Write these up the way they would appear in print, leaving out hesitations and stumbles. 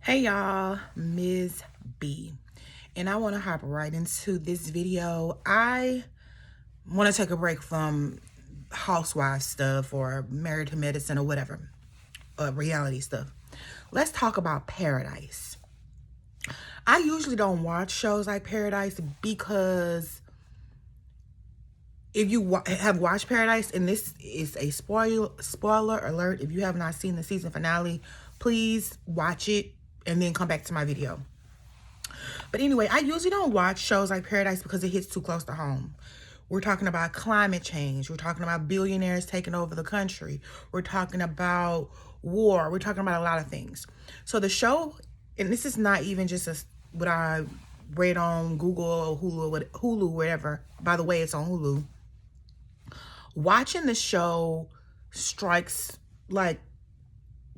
Hey y'all, Ms. B, and I want to hop right into this video. I want to take a break from housewife stuff or married to medicine or whatever, reality stuff. Let's talk about Paradise. I usually don't watch shows like Paradise because if you have watched Paradise, and this is a spoiler alert, if you have not seen the season finale, please watch it and then come back to my video. But anyway, I usually don't watch shows like Paradise because it hits too close to home. We're talking about climate change. We're talking about billionaires taking over the country. We're talking about war. We're talking about a lot of things. So the show, and this is not even just what I read on Google or Hulu, whatever. By the way, it's on Hulu. Watching the show strikes like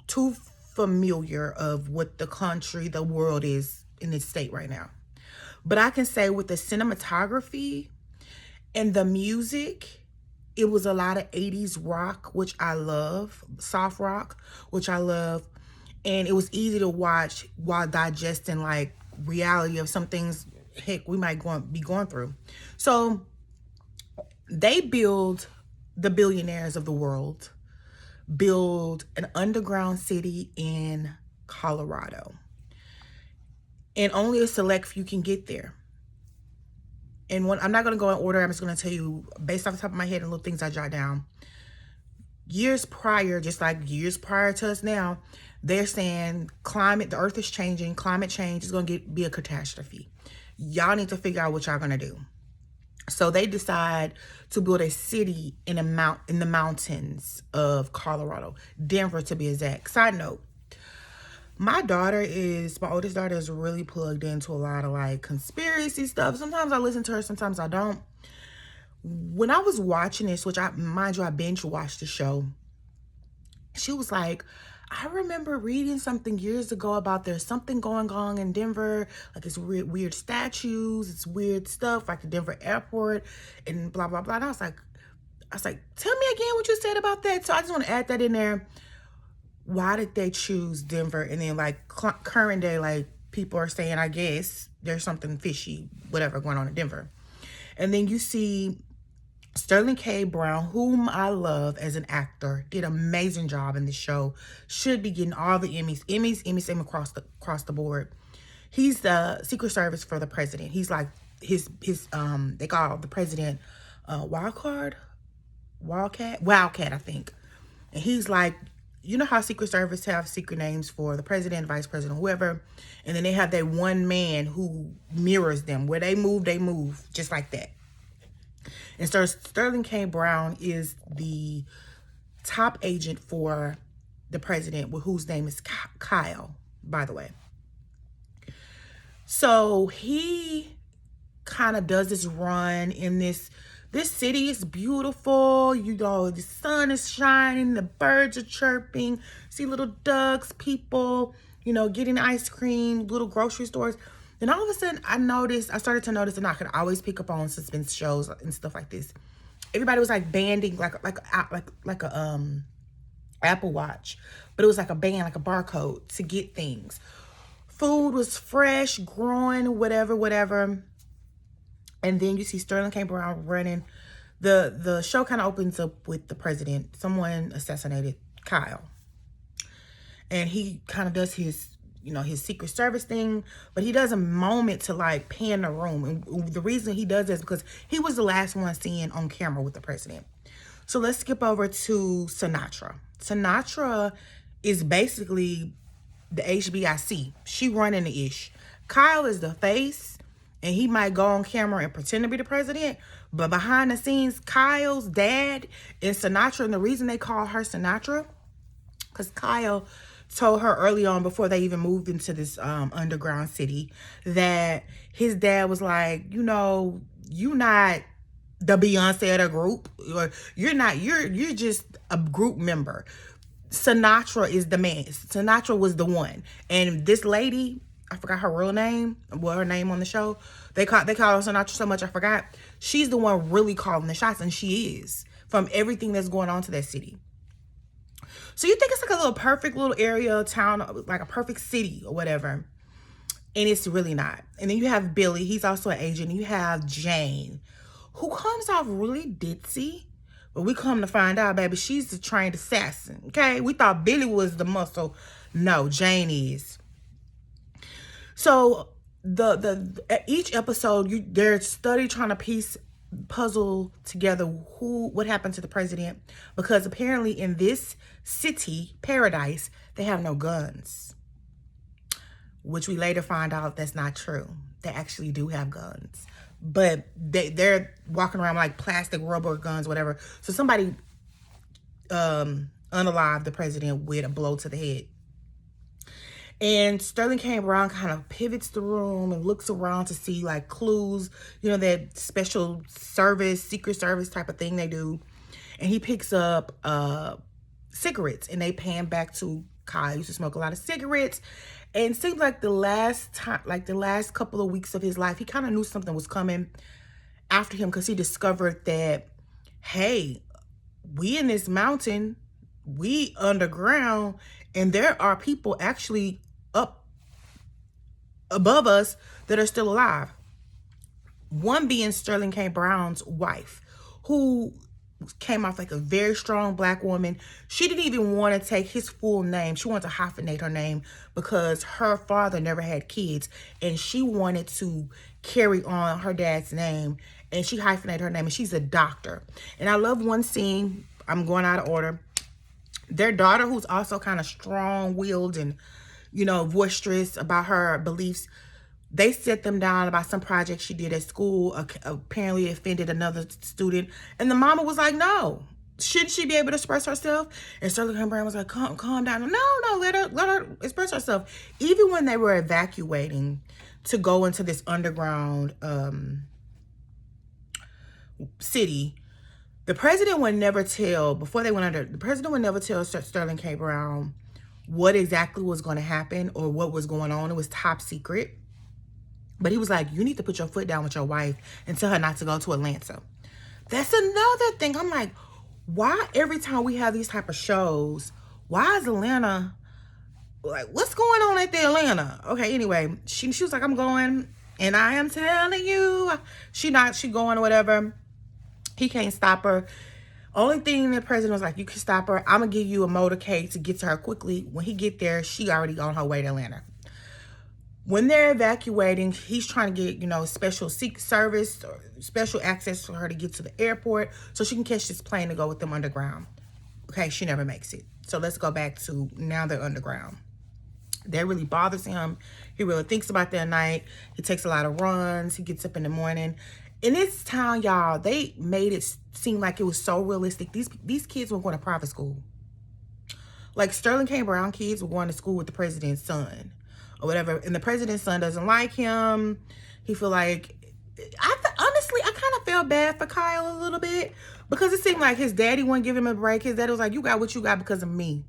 too familiar of what the country, the world is in its state right now. But I can say with the cinematography and the music, it was a lot of 80s rock, which I love, soft rock, which I love. And it was easy to watch while digesting like reality of some things, heck, we might be going through. So they build the billionaires of the world, build an underground city in Colorado. And only a select few can get there. And I'm not going to go in order. I'm just going to tell you, based off the top of my head and little things I jot down. Years prior, just like years prior to us now, they're saying the earth is changing. Climate change is going to be a catastrophe. Y'all need to figure out what y'all going to do. So they decide to build a city in the mountains of Colorado, Denver to be exact. Side note, my oldest daughter is really plugged into a lot of like conspiracy stuff. Sometimes I listen to her, sometimes I don't. When I was watching this, which I binge watched the show, she was like, I remember reading something years ago about there's something going on in Denver, like it's weird statues, it's weird stuff, like the Denver airport, and blah, blah, blah. And I was like, tell me again what you said about that. So I just want to add that in there. Why did they choose Denver? And then like current day, like people are saying, I guess there's something fishy, whatever going on in Denver. And then you see Sterling K. Brown, whom I love as an actor, did an amazing job in the show. Should be getting all the Emmys across the board. He's the Secret Service for the president. He's like they call the president Wildcat, I think. And he's like, you know how Secret Service have secret names for the president, vice president, whoever, and then they have that one man who mirrors them. Where they move just like that. And Sterling K. Brown is the top agent for the president, whose name is Kyle, by the way. So he kind of does this run in this city is beautiful. You know, the sun is shining, the birds are chirping, see little ducks, people, getting ice cream, little grocery stores. Then all of a sudden I started to notice, and I could always pick up on suspense shows and stuff like this. Everybody was like banding like a Apple Watch, but it was like a band, like a barcode to get things. Food was fresh, growing, whatever. And then you see Sterling K. Brown running. The show kind of opens up with the president. Someone assassinated Kyle. And he kind of does his Secret Service thing, but he does a moment to like pan the room. And the reason he does this is because he was the last one seen on camera with the president. So let's skip over to Sinatra. Sinatra is basically the HBIC. She running the ish. Kyle is the face, and he might go on camera and pretend to be the president, but behind the scenes, Kyle's dad is Sinatra. And the reason they call her Sinatra, because Kyle told her early on, before they even moved into this underground city, that his dad was like, you're not the Beyonce of the group, or you're just a group member. Sinatra is the man. Sinatra was the one. And this lady, I forgot her real name, her name on the show. They call her Sinatra so much I forgot. She's the one really calling the shots, and she is, from everything that's going on to that city. So you think it's like a little perfect little area, town, like a perfect city or whatever. And it's really not. And then you have Billy. He's also an agent. You have Jane, who comes off really ditzy. But we come to find out, baby, she's the trained assassin, okay? We thought Billy was the muscle. No, Jane is. So each episode, they're trying to puzzle together what happened to the president, because apparently in this city, paradise, they have no guns, which we later find out that's not true. They actually do have guns, but they're walking around like plastic rubber guns, whatever. So somebody unalived the president with a blow to the head. And Sterling K. Brown kind of pivots the room and looks around to see like clues, you know, that special service, secret service type of thing they do. And he picks up cigarettes, and they pan back to Kyle. He used to smoke a lot of cigarettes. And it seems like the last couple of weeks of his life, he kind of knew something was coming after him, because he discovered that, hey, we in this mountain, we underground, and there are people actually up above us that are still alive. One being Sterling K. Brown's wife, who came off like a very strong black woman. She didn't even want to take his full name. She wanted to hyphenate her name because her father never had kids, and she wanted to carry on her dad's name, and she hyphenated her name, and she's a doctor. And I love one scene. I'm going out of order. Their daughter, who's also kind of strong-willed and, you know, boisterous about her beliefs, they set them down about some project she did at school. Apparently offended another student. And the mama was like, no, shouldn't she be able to express herself? And Sterling K. Brown was like, calm down. No, let her express herself. Even when they were evacuating to go into this underground city, the president would never tell, before they went under, the president would never tell Sterling K. Brown what exactly was going to happen or what was going on. It was top secret. But he was like, you need to put your foot down with your wife and tell her not to go to Atlanta. That's another thing. I'm like, why every time we have these type of shows, why is Atlanta, like, what's going on at the Atlanta? Okay, anyway, she was like, I'm going, and I am telling you, she going or whatever. He can't stop her. Only thing the president was like, you can stop her. I'm going to give you a motorcade to get to her quickly. When he get there, she already on her way to Atlanta. When they're evacuating, he's trying to get, you know, special service or special access for her to get to the airport so she can catch this plane to go with them underground. Okay, she never makes it. So let's go back to now they're underground. That really bothers him. He really thinks about that night. He takes a lot of runs. He gets up in the morning. In this town, y'all, they made it seem like it was so realistic. These kids were going to private school. Like Sterling K. Brown kids were going to school with the president's son or whatever. And the president's son doesn't like him. He feel like, honestly, I kind of felt bad for Kyle a little bit, because it seemed like his daddy wouldn't give him a break. His daddy was like, you got what you got because of me.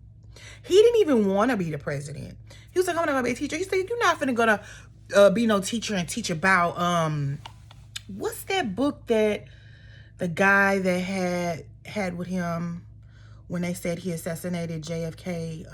He didn't even want to be the president. He was like, I'm not going to be a teacher. He said, you're not finna go to be no teacher and teach about, what's that book that the guy that had with him when they said he assassinated JFK?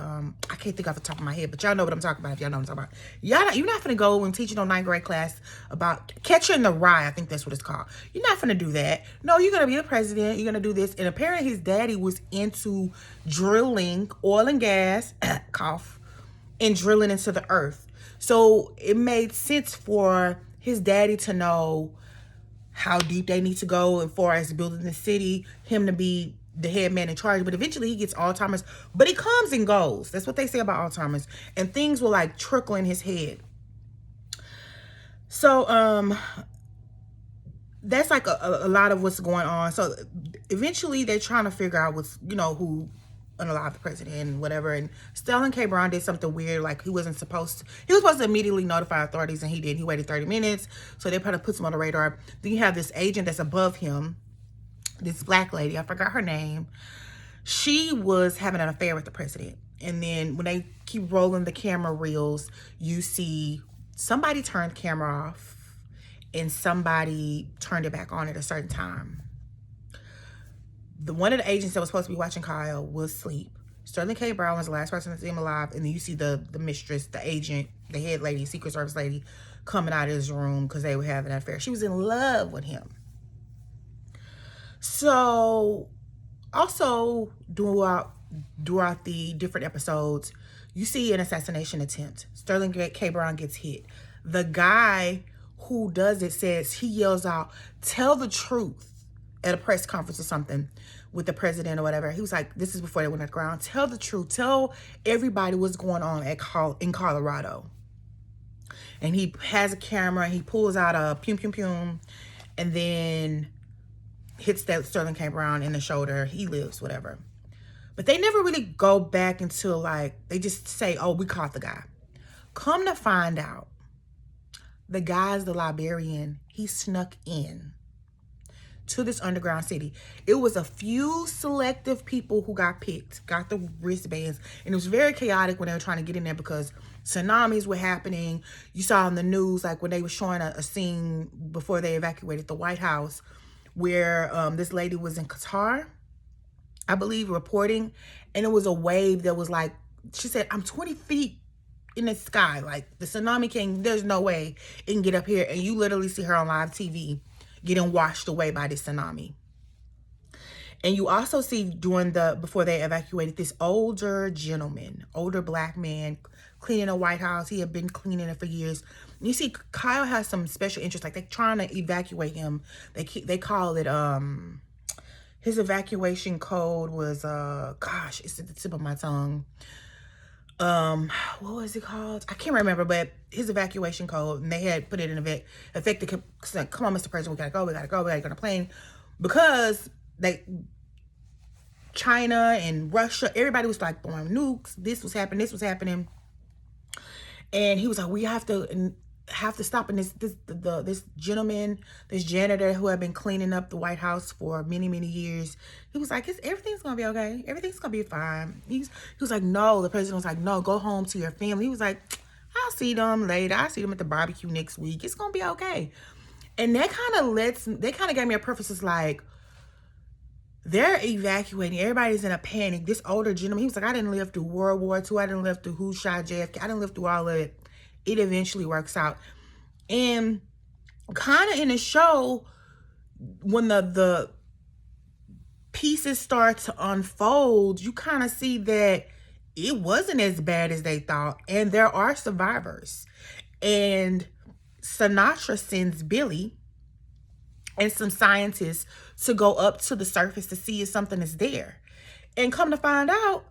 I can't think off the top of my head, but y'all know what I'm talking about. If y'all know what I'm talking about. You're not finna go and teach no 9th grade class about Catcher in the Rye. I think that's what it's called. You're not finna do that. No, you're gonna be the president. You're gonna do this. And apparently his daddy was into drilling oil and gas, cough, and drilling into the earth. So it made sense for his daddy to know how deep they need to go as far as building the city, him to be the head man in charge. But eventually he gets Alzheimer's, but he comes and goes. That's what they say about Alzheimer's. And things will like trickle in his head. So that's like a lot of what's going on. So eventually they're trying to figure out what's, you know, who unalived the president and whatever. And Sterling K. Brown did something weird. Like he was supposed to immediately notify authorities, and he did. He waited 30 minutes. So they probably put him on the radar. Then you have this agent that's above him, this black lady, I forgot her name. She was having an affair with the president. And then when they keep rolling the camera reels, you see somebody turned the camera off and somebody turned it back on at a certain time. One of the agents that was supposed to be watching Kyle was asleep. Sterling K. Brown was the last person to see him alive. And then you see the mistress, the agent, the head lady, Secret Service lady, coming out of his room because they were having an affair. She was in love with him. So, also, throughout the different episodes, you see an assassination attempt. Sterling K. Brown gets hit. The guy who does it says, he yells out, "Tell the truth," at a press conference or something with the president or whatever. He was like, this is before they went underground. "Tell the truth. Tell everybody what's going on in Colorado." And he has a camera. He pulls out a pum pum pum, and then hits that Sterling K. Brown in the shoulder. He lives, whatever. But they never really go back until, like, they just say, "Oh, we caught the guy." Come to find out, the guy's the librarian. He snuck in to this underground city. It was a few selective people who got picked, got the wristbands, and it was very chaotic when they were trying to get in there because tsunamis were happening. You saw on the news, like when they were showing a scene before they evacuated the White House, where this lady was in Qatar, I believe, reporting, and it was a wave that was like, she said, "I'm 20 feet in the sky. Like, the tsunami came, there's no way it can get up here." And you literally see her on live TV getting washed away by this tsunami. And you also see before they evacuated, this older gentleman, older black man cleaning a White House. He had been cleaning it for years. And you see Kyle has some special interest, like they're trying to evacuate him. They call it, his evacuation code was, gosh, it's at the tip of my tongue. What was it called? I can't remember, but his evacuation code, and they had put it in effect to come on, Mr. President, we gotta go, we gotta get on a plane, because China and Russia, everybody was like throwing nukes. This was happening. And he was like, "We have to stop." And this gentleman, this janitor who had been cleaning up the White House for many, many years, he was like, "Everything's gonna be okay. Everything's gonna be fine." He was like, "No." The president was like, "No, go home to your family." He was like, "I'll see them later. I'll see them at the barbecue next week. It's gonna be okay." And that kind of gave me a preface. It's like, they're evacuating. Everybody's in a panic. This older gentleman, he was like, "I didn't live through World War II. I didn't live through who shot JFK. I didn't live through all of it." It eventually works out. And kind of in the show, when the pieces start to unfold, you kind of see that it wasn't as bad as they thought. And there are survivors. And Sinatra sends Billy and some scientists to go up to the surface to see if something is there. And come to find out,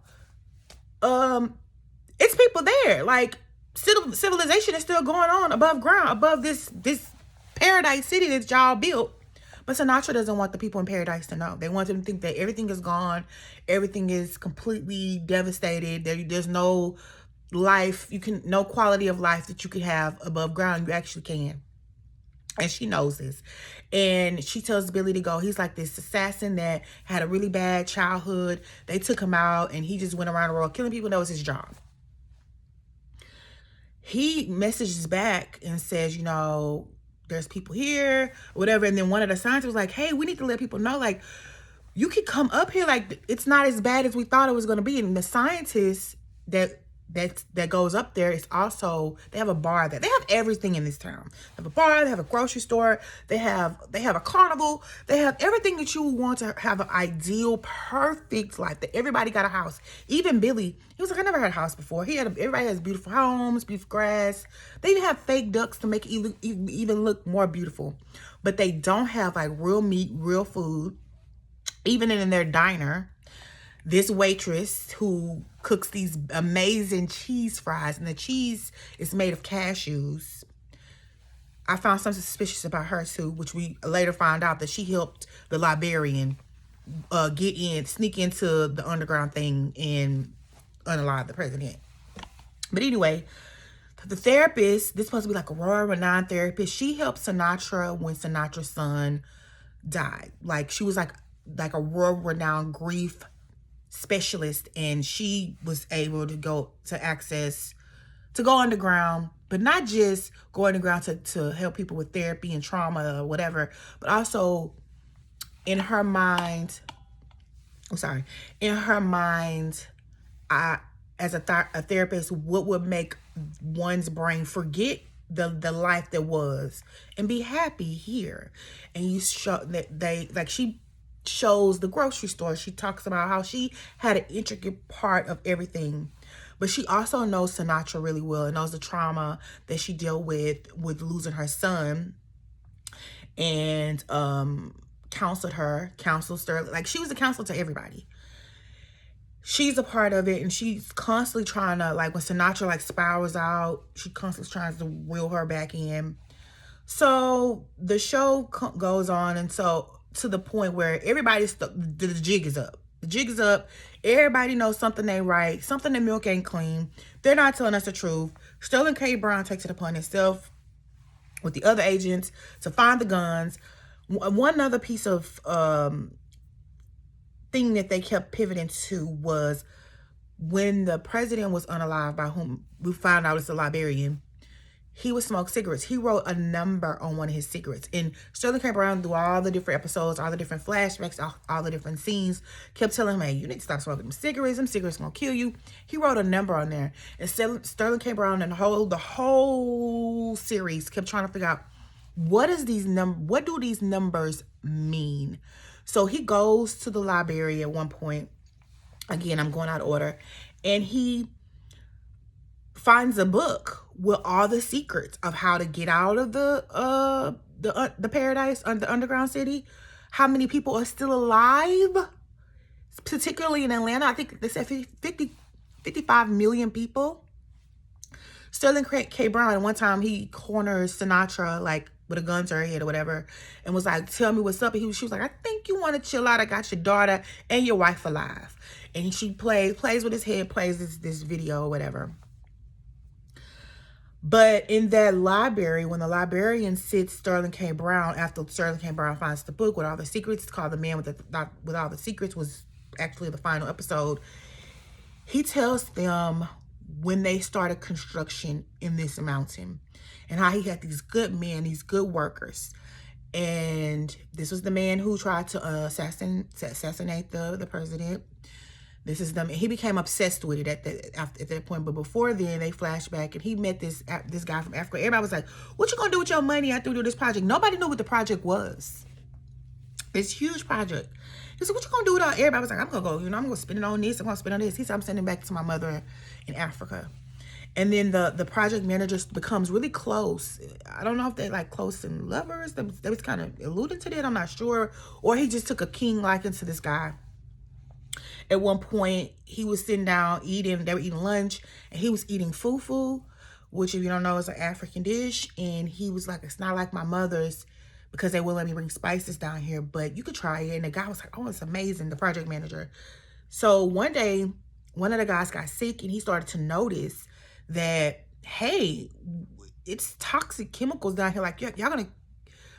it's people there. Like, civilization is still going on above ground, above this paradise city that y'all built. But Sinatra doesn't want the people in paradise to know. They want them to think that everything is gone, everything is completely devastated. There's no life, no quality of life that you could have above ground. You actually can. And she knows this. And she tells Billy to go. He's like this assassin that had a really bad childhood. They took him out and he just went around the world killing people. That was his job. He messages back and says, "There's people here," whatever. And then one of the scientists was like, "Hey, we need to let people know, like, you can come up here. Like, it's not as bad as we thought it was going to be." And the scientist that goes up there is also, they have a bar there. They have everything in this town. They have a bar, they have a grocery store, they have a carnival, they have everything that you want to have an ideal, perfect life. That everybody got a house. Even Billy, he was like, "I never had a house before." Everybody has beautiful homes, beautiful grass. They even have fake ducks to make it even look more beautiful. But they don't have like real meat, real food. Even in their diner, this waitress who cooks these amazing cheese fries, and the cheese is made of cashews. I found something suspicious about her too, which we later found out that she helped the librarian sneak into the underground thing and unalive the president. But anyway, the therapist, this supposed to be like a world-renowned therapist, she helped Sinatra when Sinatra's son died. Like, she was like a world-renowned grief specialist, and she was able to go underground, but not just go underground to help people with therapy and trauma or whatever, but also in her mind, as a therapist, what would make one's brain forget the life that was and be happy here. And you show that she shows the grocery store. She talks about how she had an intricate part of everything, but she also knows Sinatra really well and knows the trauma that she dealt with losing her son, and counseled Sterling. Like, she was a counselor to everybody. She's a part of it, and she's constantly trying to, like, when Sinatra like spirals out, she constantly tries to reel her back in. So the show goes on, and so to the point where everybody's the jig is up. The jig is up. Everybody knows something ain't right. Something the milk ain't clean. They're not telling us the truth. Sterling K. Brown takes it upon himself with the other agents to find the guns. One other piece of thing that they kept pivoting to was when the president was unalive, by whom we found out it's a librarian, he would smoke cigarettes. He wrote a number on one of his cigarettes. And Sterling K. Brown, through all the different episodes, all the different flashbacks, all the different scenes, kept telling him, hey, you need to stop smoking them cigarettes. Them cigarettes gonna kill you. He wrote a number on there. And Sterling K. Brown and the whole series kept trying to figure out, what do these numbers mean? So he goes to the library at one point. Again, I'm going out of order. And he finds a book with all the secrets of how to get out of the paradise, the underground city. How many people are still alive, particularly in Atlanta. I think they said 55 million people. Sterling K. Brown, at one time, he corners Sinatra, like, with a gun to her head or whatever, and was like, tell me what's up. And she was like, I think you want to chill out. I got your daughter and your wife alive. And she plays with his head, plays this video or whatever. But in that library, when the librarian sits Sterling K. Brown, after Sterling K. Brown finds the book with all the secrets, it's called The Man with All the Secrets, was actually the final episode. He tells them when they started construction in this mountain, and how he had these good men, these good workers. And this was the man who tried to assassinate the president. This is he became obsessed with it at that point. But before then, they flash back, and he met this guy from Africa. Everybody was like, what you gonna do with your money after we do this project? Nobody knew what the project was. This huge project. He said, what you gonna do with all? Everybody was like, I'm gonna go, I'm gonna spend it on this, I'm gonna spend it on this. He said, I'm sending it back to my mother in Africa. And then the project manager becomes really close. I don't know if they like close and lovers. They was kind of alluding to that. I'm not sure. Or he just took a keen liking to this guy. At one point, he was sitting down eating. They were eating lunch, and he was eating fufu, which, if you don't know, is an African dish. And he was like, it's not like my mother's, because they wouldn't let me bring spices down here, but you could try it. And the guy was like, oh, it's amazing, the project manager. So one day, one of the guys got sick, and he started to notice that, hey, it's toxic chemicals down here. Like,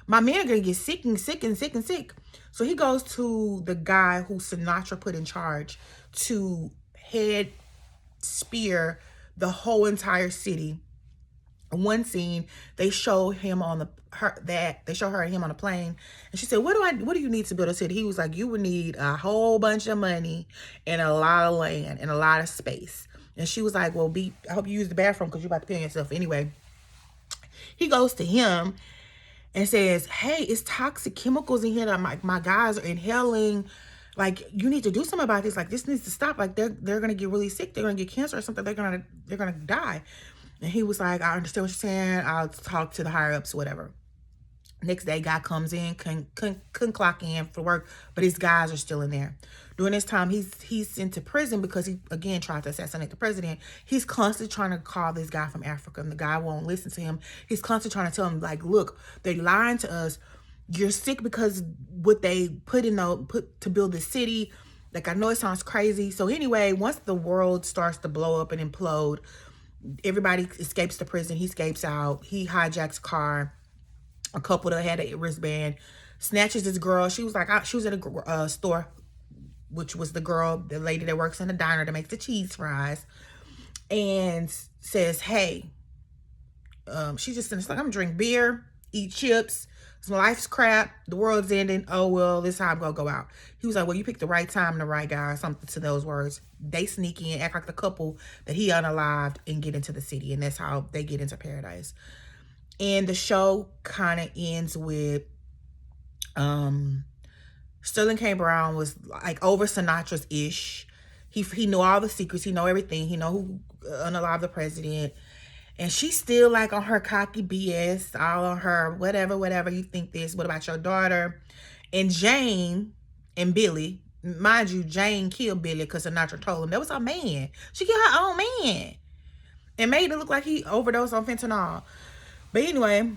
my men are gonna get sick and sick and sick and sick. So he goes to the guy who Sinatra put in charge to head spear the whole entire city. In one scene, they show him on her and him on a plane, and she said, what do you need to build a city? He was like, you would need a whole bunch of money and a lot of land and a lot of space. And she was like, well, I hope you use the bathroom, because you're about to pee on yourself anyway. He goes to him and says, hey, it's toxic chemicals in here that my guys are inhaling. Like, you need to do something about this. Like, this needs to stop. Like, they're gonna get really sick. They're gonna get cancer or something. They're gonna die. And he was like, I understand what you're saying. I'll talk to the higher ups, whatever. Next day, guy comes in, couldn't clock in for work, but his guys are still in there. During this time, he's sent to prison because he, again, tried to assassinate the president. He's constantly trying to call this guy from Africa, and the guy won't listen to him. He's constantly trying to tell him, like, look, they lying to us. You're sick because what they put to build this city. Like, I know it sounds crazy. So anyway, once the world starts to blow up and implode, everybody escapes the prison. He escapes out. He hijacks a car. A couple that had a wristband, snatches this girl. She was like, she was at a store, which was the lady that works in the diner that makes the cheese fries, and says, hey, she just says, like, I'm gonna drink beer, eat chips, So life's crap. The world's ending. Oh, well, this is how I'm going to go out. He was like, well, you picked the right time and the right guy, or something to those words. They sneak in, act like the couple that he unalived, and get into the city. And that's how they get into paradise. And the show kind of ends with Sterling K. Brown was like over Sinatra's ish. He knew all the secrets. He know everything. He know who unalived the president. And she's still like on her cocky BS, all on her whatever you think this. What about your daughter? And Jane and Billy, mind you, Jane killed Billy because Sinatra told him that was her man. She killed her own man and made it look like he overdosed on fentanyl. But anyway,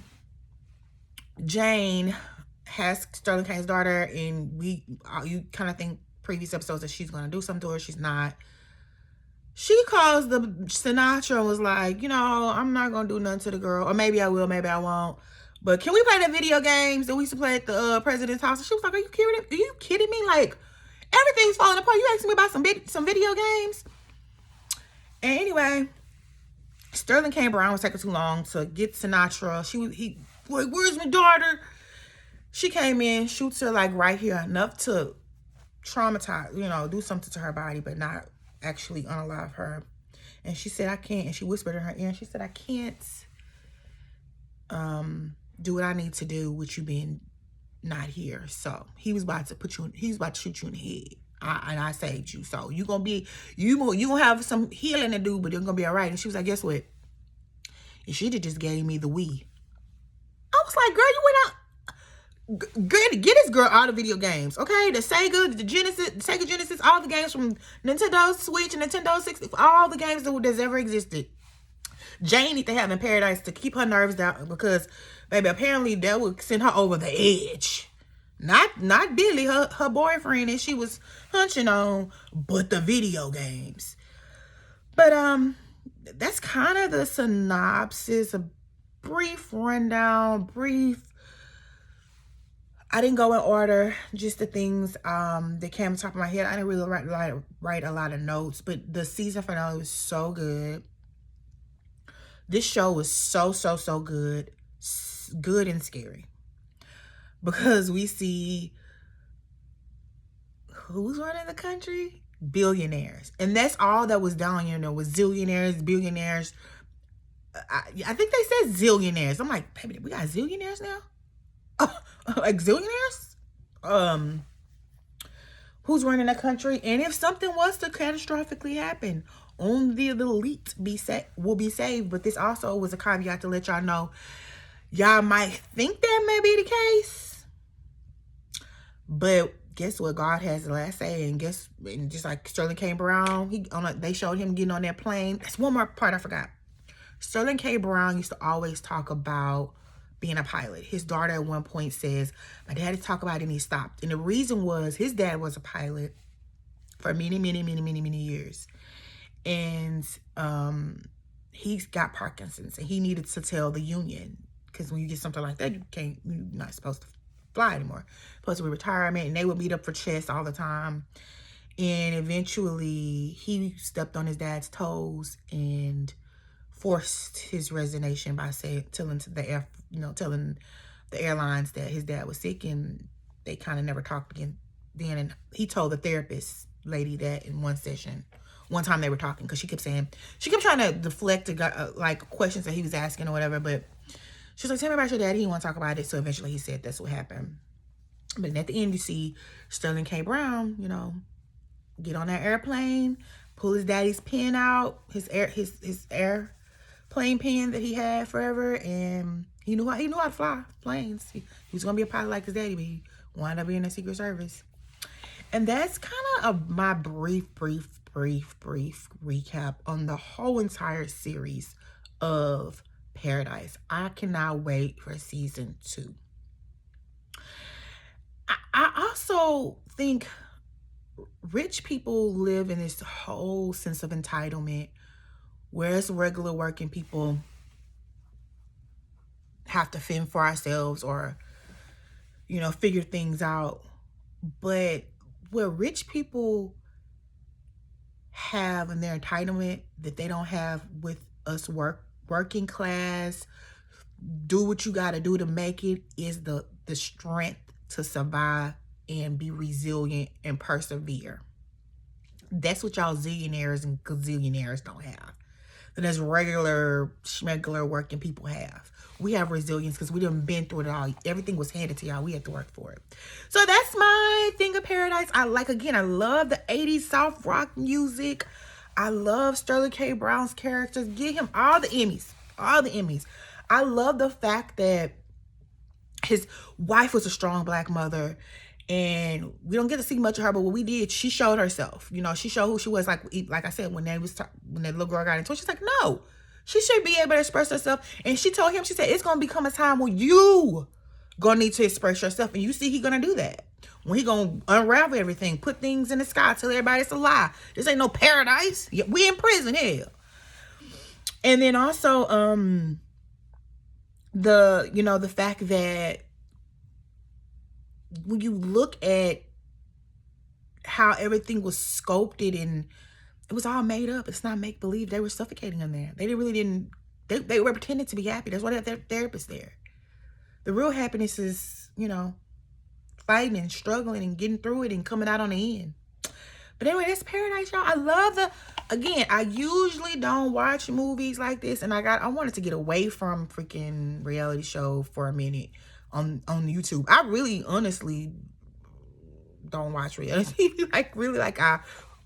Jane has Sterling K's daughter, and you kind of think previous episodes that she's going to do something to her. She's not. She calls the Sinatra and was like, you know, I'm not going to do nothing to the girl. Or maybe I will, maybe I won't. But can we play the video games that we used to play at the president's house? And she was like, are you kidding me? Like, everything's falling apart. You asking me about some video games? And anyway, Sterling K. Brown was taking too long to get Sinatra. He like, where's my daughter? She came in, shoots her like right here, enough to traumatize, you know, do something to her body, but not actually unalive her. And she said, I can't. And she whispered in her ear, and she said, I can't do what I need to do with you being not here. So he was about to shoot you in the head. And I saved you. So you gonna have some healing to do, but you're gonna be all right. And she was like, guess what? And she just gave me the Wii. I was like, girl, you went out. Get this girl all the video games, okay? The Sega Genesis, all the games from Nintendo Switch and Nintendo 60, all the games that's ever existed. Jane need to have in paradise to keep her nerves down, because, baby, apparently that would send her over the edge. Not Billy, her boyfriend, and she was hunching on, but the video games. But that's kind of the synopsis, a brief rundown, I didn't go in order, just the things that came on top of my head. I didn't really write a lot of notes, but the season finale was so good. This show was so good. Good and scary. Because we see who's running the country? Billionaires. And that's all that was down here. There was zillionaires, billionaires. I think they said zillionaires. I'm like, baby, we got zillionaires now? Like zillionaires? Who's running the country? And if something was to catastrophically happen, only the elite will be saved. But this also was a caveat to let y'all know, y'all might think that may be the case, but guess what? God has the last say. And just like Sterling K. Brown, they showed him getting on that plane. That's one more part I forgot. Sterling K. Brown used to always talk about being a pilot. His daughter at one point says, my daddy talked about it and he stopped. And the reason was his dad was a pilot for many years. And he's got Parkinson's, and he needed to tell the union, because when you get something like that, you're not supposed to fly anymore. Supposed to be retirement, and they would meet up for chess all the time. And eventually he stepped on his dad's toes and forced his resignation by telling the airlines that his dad was sick, and they kind of never talked again then. And he told the therapist lady that in one time they were talking, because she kept trying to deflect like questions that he was asking or whatever, but she was like, tell me about your dad. He didn't want to talk about it. So eventually he said that's what happened. But then at the end, you see Sterling K. Brown, get on that airplane, pull his daddy's pen out, his airplane pen that he had forever, and he knew how to fly planes. He was gonna be a pilot like his daddy, but he wound up being in the Secret Service. And that's kind of my brief recap on the whole entire series of Paradise. I cannot wait for season 2. I also think rich people live in this whole sense of entitlement, whereas regular working people have to fend for ourselves or, figure things out. But where rich people have in their entitlement that they don't have with us working class, do what you got to do to make it, is the the strength to survive and be resilient and persevere. That's what y'all zillionaires and gazillionaires don't have. That as regular, schmegular working people have. We have resilience because we done been through it all. Everything was handed to y'all. We had to work for it. So that's my thing of paradise. I love the 80s soft rock music. I love Sterling K. Brown's characters. Give him all the Emmys. All the Emmys. I love the fact that his wife was a strong black mother. And we don't get to see much of her, but what we did, she showed herself. You know, she showed who she was. Like I said, when that little girl got into it, she's like, no, she should be able to express herself. And she told him, she said, it's gonna become a time where you gonna need to express yourself, and you see he gonna do that. When he gonna unravel everything, put things in the sky, tell everybody it's a lie. This ain't no paradise. We in prison, hell. And then also, the fact that when you look at how everything was sculpted and it was all made up, it's not make believe. They were suffocating in there. They they were pretending to be happy. That's why they have their therapist there. The real happiness is, fighting and struggling and getting through it and coming out on the end. But anyway, that's paradise, y'all. I love again, I usually don't watch movies like this, and I wanted to get away from freaking reality show for a minute on YouTube. I really honestly don't watch reality TV. I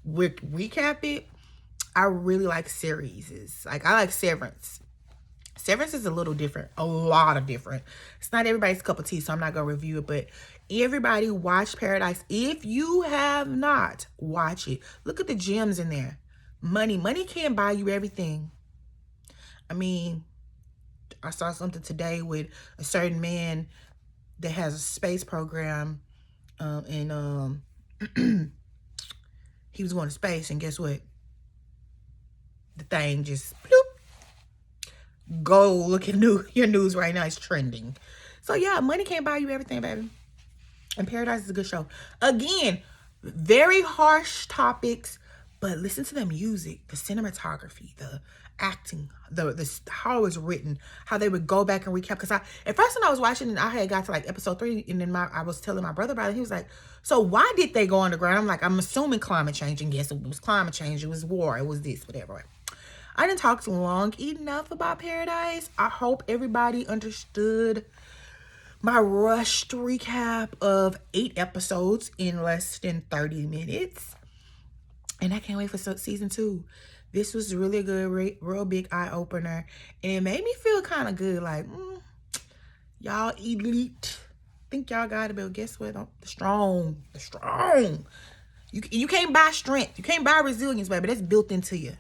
would recap it. I really like series. I like Severance. Severance is a little different, a lot of different. It's not everybody's cup of tea, so I'm not gonna review it, but everybody watch Paradise. If you have not, watch it. Look at the gems in there. Money can't buy you everything. I mean, I saw something today with a certain man that has a space program, and he was going to space, and guess what? The thing just bloop. Go look at your news right now. It's trending. So yeah, money can't buy you everything, baby. And Paradise is a good show. Again, very harsh topics, but listen to the music, the cinematography, the acting, the how it was written, how they would go back and recap. Because at first when I was watching it, I had got to like episode 3, and then I was telling my brother about it. He was like, so why did they go underground? I'm like, I'm assuming climate change. And yes, it was climate change. It was war. It was this, whatever. I didn't talk too long enough about Paradise. I hope everybody understood my rushed recap of 8 episodes in less than 30 minutes. And I can't wait for season 2. This was really a good, real big eye-opener. And it made me feel kind of good. Like, y'all elite. Think y'all got it, but guess what? The strong. You can't buy strength. You can't buy resilience, baby. That's built into you.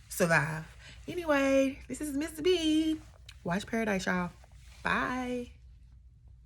Survive. Anyway, this is Miss B. Watch Paradise, y'all. Bye.